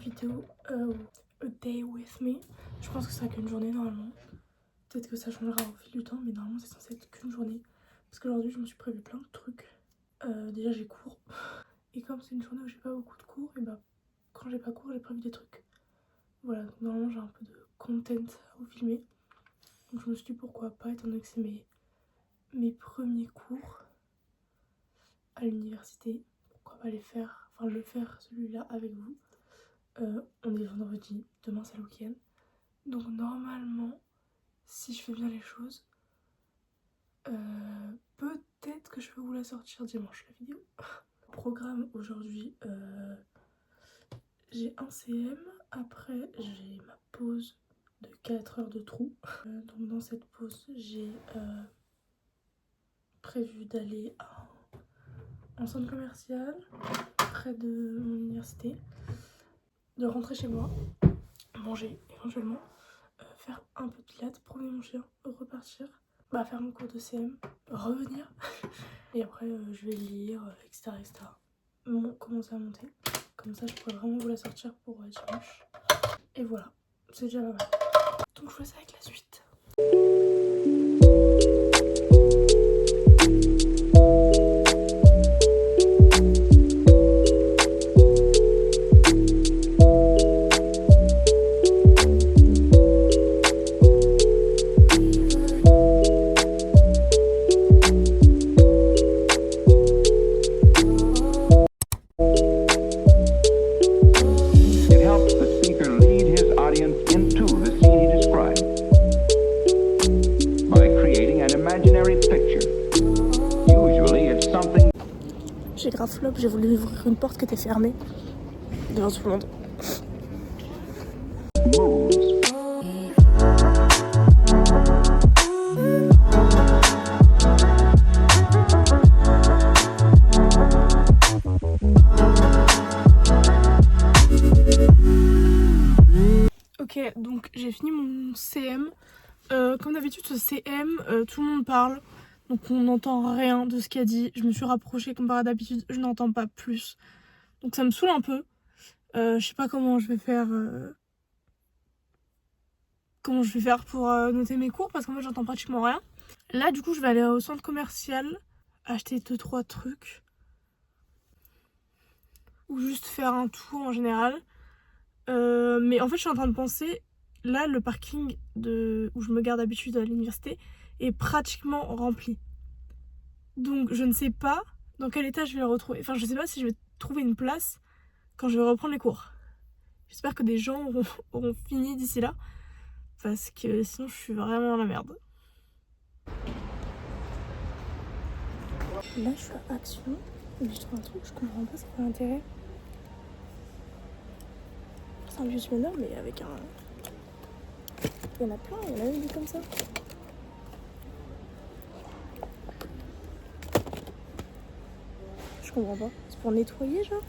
vidéo A Day With Me. Je pense que ça sera qu'une journée normalement. Peut-être que ça changera au fil du temps, mais normalement c'est censé être qu'une journée. Parce qu'aujourd'hui je me suis prévu plein de trucs. Déjà j'ai cours. Et comme c'est une journée où j'ai pas beaucoup de cours, et bah quand j'ai pas cours j'ai prévu des trucs. Voilà, donc normalement j'ai un peu de content à vous filmer. Donc je me suis dit pourquoi pas, étant donné que c'est mes premiers cours à l'université. Pourquoi pas le faire celui-là avec vous. On est vendredi, demain c'est le week-end. Donc normalement, si je fais bien les choses, peut-être que je peux vous la sortir dimanche la vidéo. Programme aujourd'hui, j'ai un CM, après j'ai ma pause de 4 heures de trou. Donc dans cette pause, j'ai prévu d'aller à un centre commercial près de mon université, de rentrer chez moi, manger éventuellement, faire un peu de pilates, promener mon chien, repartir, faire mon cours de CM, revenir et après je vais lire, etc. Commencer à monter, comme ça je pourrais vraiment vous la sortir pour dimanche. Et voilà, c'est déjà pas mal. Donc je vous laisse avec la suite. J'ai grave flop, j'ai voulu ouvrir une porte qui était fermée devant tout le monde. Ok, donc j'ai fini mon CM. Comme d'habitude, ce CM, tout le monde parle. Donc on n'entend rien de ce qu'il a dit. Je me suis rapprochée comparé à d'habitude, je n'entends pas plus. Donc ça me saoule un peu. Je sais pas comment je vais faire pour noter mes cours parce qu'en fait j'entends pratiquement rien. Là du coup je vais aller au centre commercial acheter 2-3 trucs. Ou juste faire un tour en général. Mais en fait je suis en train de penser, là le parking où je me garde d'habitude à l'université est pratiquement rempli. Donc je ne sais pas dans quel état je vais le retrouver. Enfin je sais pas si je vais trouver une place quand je vais reprendre les cours. J'espère que des gens auront fini d'ici là. Parce que sinon je suis vraiment dans la merde. Là je suis à Action. Mais je trouve un truc, je comprends pas, c'est quoi l'intérêt. C'est un beauty blender mais avec un... Il y en a plein, il y en a une comme ça. Je comprends pas. C'est pour nettoyer genre.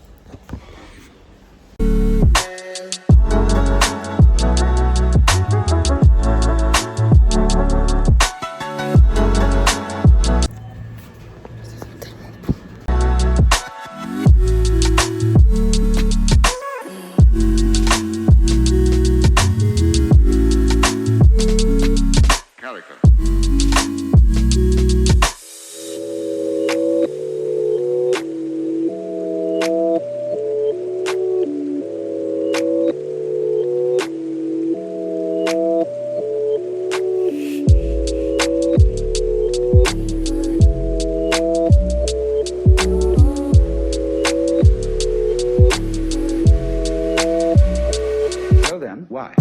Why? Regarde,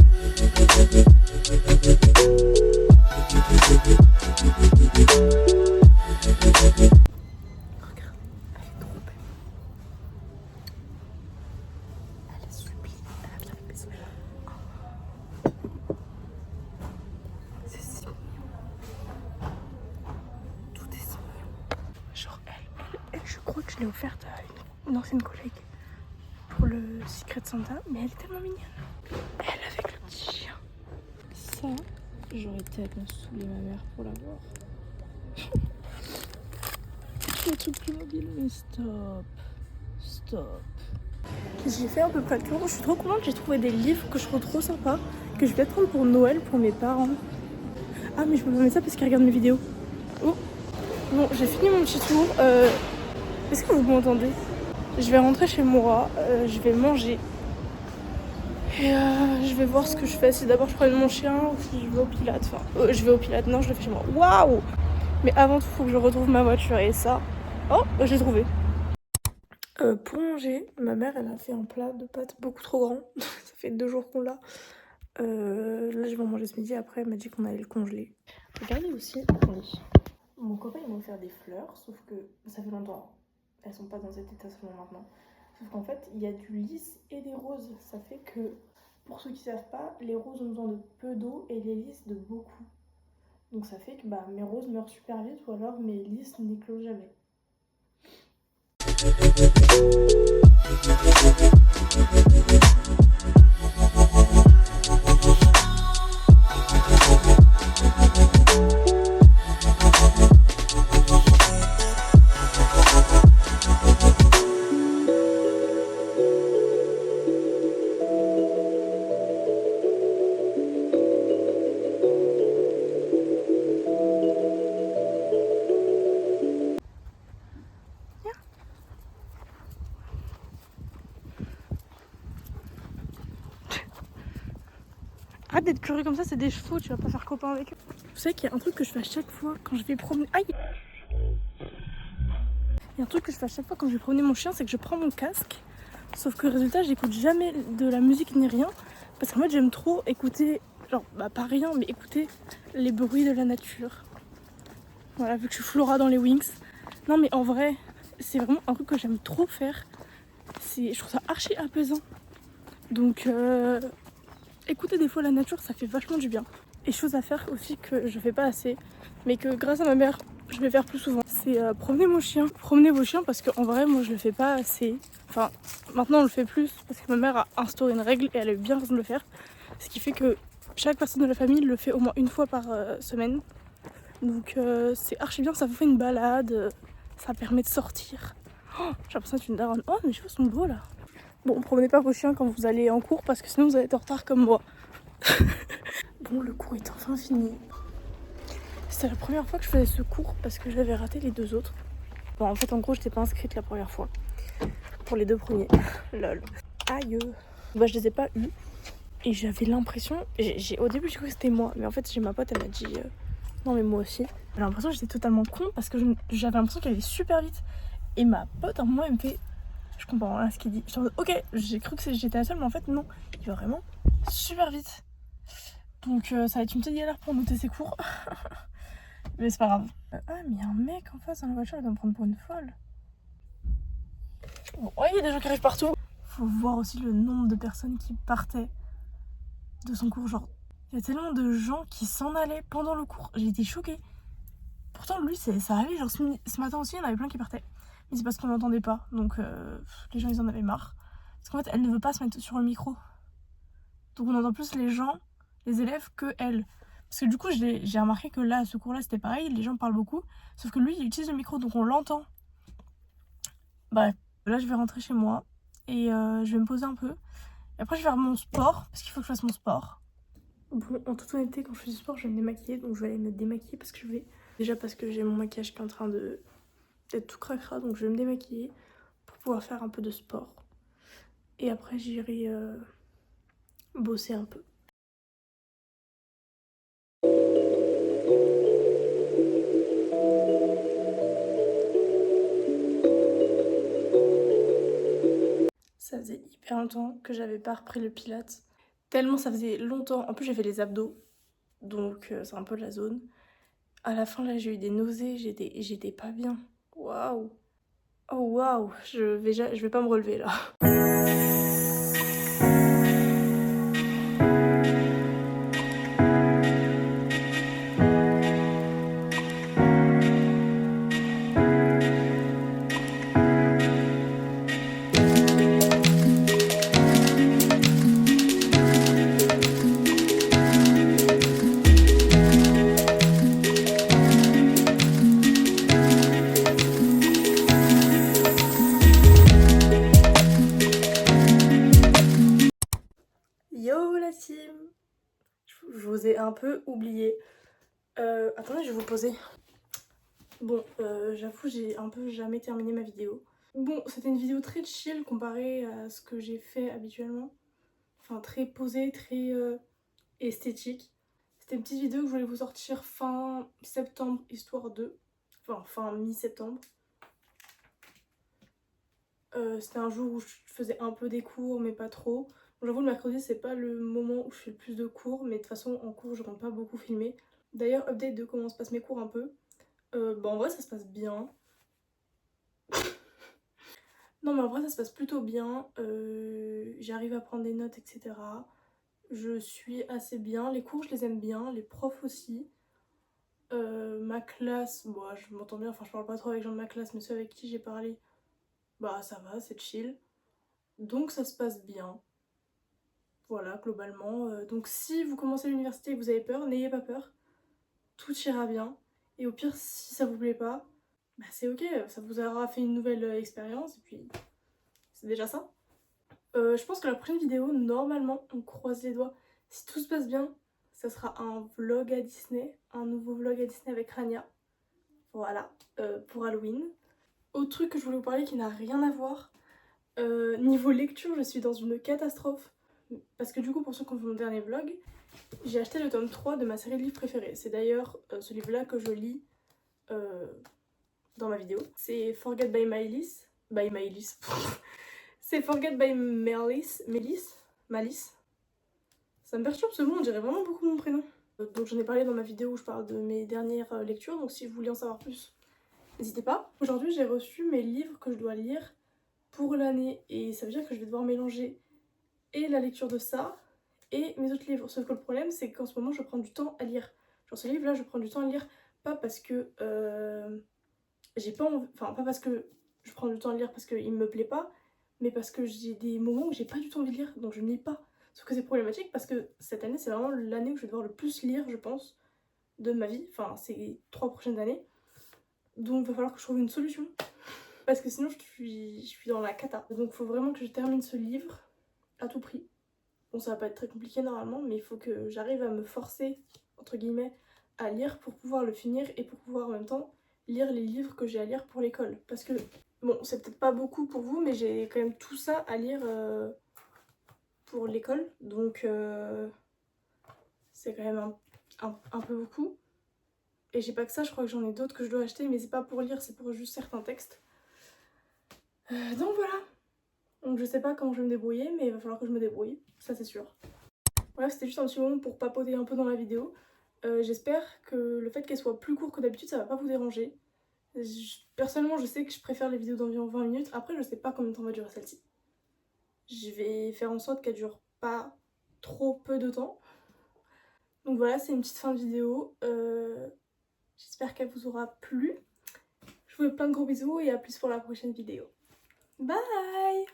elle est trop belle. Elle est subie, elle a bien les bisous. C'est si mignon. Tout est si mignon. Genre elle, je crois que je l'ai offerte à une ancienne collègue pour le Secret Santa, mais elle est tellement mignonne. Elle avec le petit chien. Ça, j'aurais tellement saoulé ma mère pour l'avoir. Le truc plus mobile, mais stop. J'ai fait à peu près le tour. Je suis trop contente, j'ai trouvé des livres que je trouve trop sympas, que je vais prendre pour Noël pour mes parents. Ah mais je peux pas mettre ça parce qu'ils regardent mes vidéos. Oh. Bon, j'ai fini mon petit tour. Est-ce que vous m'entendez? Je vais rentrer chez moi, je vais manger. Et je vais voir ce que je fais. Si d'abord je prends mon chien ou si je vais au Pilates. Enfin, je vais au Pilates, non, je le fais chez moi. Waouh! Mais avant tout, il faut que je retrouve ma voiture et ça. Oh, je l'ai trouvé. Pour manger, ma mère elle a fait un plat de pâtes beaucoup trop grand. Ça fait 2 jours qu'on l'a. Là je vais en manger ce midi, après elle m'a dit qu'on allait le congeler. Regardez aussi, attendez. Mon copain il m'a offert des fleurs, sauf que ça fait longtemps. Elles sont pas dans cet état seulement maintenant. Sauf qu'en fait il y a du lys et des roses. Ça fait que, pour ceux qui savent pas, les roses ont besoin de peu d'eau et les lys de beaucoup. Donc ça fait que mes roses meurent super vite ou alors mes lys n'éclosent jamais. Arrête d'être curieux comme ça, c'est des chevaux, tu vas pas faire copain avec eux. Vous savez qu'il y a un truc que je fais à chaque fois quand je vais promener. Aïe! Il y a un truc que je fais à chaque fois quand je vais promener mon chien, c'est que je prends mon casque. Sauf que résultat, j'écoute jamais de la musique ni rien. Parce qu'en fait, j'aime trop écouter, genre, pas rien, mais écouter les bruits de la nature. Voilà, vu que je suis Flora dans les Wings. Non, mais en vrai, c'est vraiment un truc que j'aime trop faire. Je trouve ça archi apaisant. Donc, écouter des fois la nature, ça fait vachement du bien. Et chose à faire aussi que je fais pas assez, mais que grâce à ma mère, je vais faire plus souvent. C'est promener mon chien. Promener vos chiens parce qu'en vrai, moi je le fais pas assez. Enfin, maintenant on le fait plus parce que ma mère a instauré une règle et elle a eu bien raison de le faire. Ce qui fait que chaque personne de la famille le fait au moins une fois par semaine. Donc c'est archi bien, ça vous fait une balade, ça permet de sortir. Oh, j'ai l'impression d'être une daronne. Oh, mes cheveux sont beaux là. Bon, promenez pas vos chiens quand vous allez en cours parce que sinon vous allez être en retard comme moi. Bon, le cours est enfin fini. C'était la première fois que je faisais ce cours parce que j'avais raté les 2 autres. Bon, en fait, en gros, j'étais pas inscrite la première fois. Pour les 2 premiers. Lol. Aïe. Je les ai pas eus. Et j'avais l'impression... Au début, j'ai cru que c'était moi. Mais en fait, j'ai ma pote, elle m'a dit... non, mais moi aussi. J'ai l'impression que j'étais totalement con parce que j'avais l'impression qu'elle allait super vite. Et ma pote, à un moment, elle me fait... Je comprends rien à ce qu'il dit. Je suis en mode, ok, j'ai cru que j'étais la seule, mais en fait, non. Il va vraiment super vite. Donc, ça va être une petite galère pour noter ses cours. Mais c'est pas grave. Ah, mais il y a un mec en face dans la voiture, il doit me prendre pour une folle. Bon, ouais, il y a des gens qui arrivent partout. Faut voir aussi le nombre de personnes qui partaient de son cours. Genre, il y a tellement de gens qui s'en allaient pendant le cours. J'ai été choquée. Pourtant, lui, ça arrivait. Genre, ce matin aussi, il y en avait plein qui partaient. Mais c'est parce qu'on n'entendait pas. Donc, les gens, ils en avaient marre. Parce qu'en fait, elle ne veut pas se mettre sur le micro. Donc, on entend plus les gens, les élèves, que elle. Parce que du coup, j'ai remarqué que là, ce cours-là, c'était pareil. Les gens parlent beaucoup. Sauf que lui, il utilise le micro, donc on l'entend. Bref, là, je vais rentrer chez moi. Et je vais me poser un peu. Et après, je vais faire mon sport. Parce qu'il faut que je fasse mon sport. Bon, en toute honnêteté, quand je fais du sport, je vais me démaquiller. Donc, je vais aller me démaquiller parce que je vais... Déjà parce que j'ai mon maquillage qui est en train d'être tout cracra. Donc, je vais me démaquiller pour pouvoir faire un peu de sport. Et après, j'irai bosser un peu. Ça faisait hyper longtemps que j'avais pas repris le pilates. Tellement ça faisait longtemps. En plus, j'ai fait les abdos. Donc, c'est un peu la zone. À la fin, là, j'ai eu des nausées. J'étais pas bien. Waouh. Oh, waouh. Je vais pas me relever, là. Yo la team! Je vous ai un peu oublié. Attendez, je vais vous poser. Bon, j'avoue, j'ai un peu jamais terminé ma vidéo. Bon, c'était une vidéo très chill comparée à ce que j'ai fait habituellement. Enfin, très posée, très esthétique. C'était une petite vidéo que je voulais vous sortir fin septembre, histoire de... Enfin, fin mi-septembre. C'était un jour où je faisais un peu des cours, mais pas trop. Bon, j'avoue, le mercredi, c'est pas le moment où je fais le plus de cours, mais de toute façon, en cours, je compte pas beaucoup filmer. D'ailleurs, update de comment se passent mes cours un peu. Bah, en vrai, ça se passe bien. Non, mais en vrai, ça se passe plutôt bien. J'arrive à prendre des notes, etc. Je suis assez bien. Les cours, je les aime bien. Les profs aussi. Ma classe, bon, je m'entends bien. Enfin, je parle pas trop avec les gens de ma classe, mais ceux avec qui j'ai parlé, bah, ça va, c'est chill. Donc, ça se passe bien. Voilà, globalement. Donc si vous commencez l'université et que vous avez peur, n'ayez pas peur. Tout ira bien. Et au pire, si ça vous plaît pas, bah c'est ok, ça vous aura fait une nouvelle expérience et puis c'est déjà ça. Je pense que la prochaine vidéo, normalement, on croise les doigts. Si tout se passe bien, ça sera un vlog à Disney, un nouveau vlog à Disney avec Rania. Voilà, pour Halloween. Autre truc que je voulais vous parler qui n'a rien à voir. Niveau lecture, je suis dans une catastrophe. Parce que du coup, pour ceux qui ont vu mon dernier vlog, j'ai acheté le tome 3 de ma série de livres préférée. C'est d'ailleurs ce livre-là que je lis dans ma vidéo. C'est Forget by Malice. By Malice. C'est Forget by Malice. Malice. Ça me perturbe ce mot, on dirait vraiment beaucoup mon prénom. Donc j'en ai parlé dans ma vidéo où je parle de mes dernières lectures, donc si vous voulez en savoir plus, n'hésitez pas. Aujourd'hui, j'ai reçu mes livres que je dois lire pour l'année et ça veut dire que je vais devoir mélanger et la lecture de ça et mes autres livres. Sauf que le problème, c'est qu'en ce moment, je prends du temps à lire. Genre ce livre-là, je prends du temps à lire, pas parce que j'ai pas envie... Enfin, pas parce que je prends du temps à lire parce qu'il me plaît pas, mais parce que j'ai des moments où j'ai pas du tout envie de lire, donc je ne lis pas. Sauf que c'est problématique parce que cette année, c'est vraiment l'année où je vais devoir le plus lire, je pense, de ma vie. Enfin, ces 3 prochaines années. Donc il va falloir que je trouve une solution. Parce que sinon, je suis dans la cata. Donc il faut vraiment que je termine ce livre à tout prix. Bon, ça va pas être très compliqué normalement, mais il faut que j'arrive à me forcer, entre guillemets, à lire pour pouvoir le finir et pour pouvoir en même temps lire les livres que j'ai à lire pour l'école. Parce que, bon, c'est peut-être pas beaucoup pour vous, mais j'ai quand même tout ça à lire pour l'école. Donc, c'est quand même un peu beaucoup. Et j'ai pas que ça, je crois que j'en ai d'autres que je dois acheter, mais c'est pas pour lire, c'est pour juste certains textes. Donc voilà. Donc je sais pas comment je vais me débrouiller, mais il va falloir que je me débrouille, ça c'est sûr. Bref, c'était juste un petit moment pour papoter un peu dans la vidéo. J'espère que le fait qu'elle soit plus courte que d'habitude, ça va pas vous déranger. Personnellement, je sais que je préfère les vidéos d'environ 20 minutes. Après, je sais pas combien de temps va durer celle-ci. Je vais faire en sorte qu'elle dure pas trop peu de temps. Donc voilà, c'est une petite fin de vidéo. J'espère qu'elle vous aura plu. Je vous fais plein de gros bisous et à plus pour la prochaine vidéo. Bye!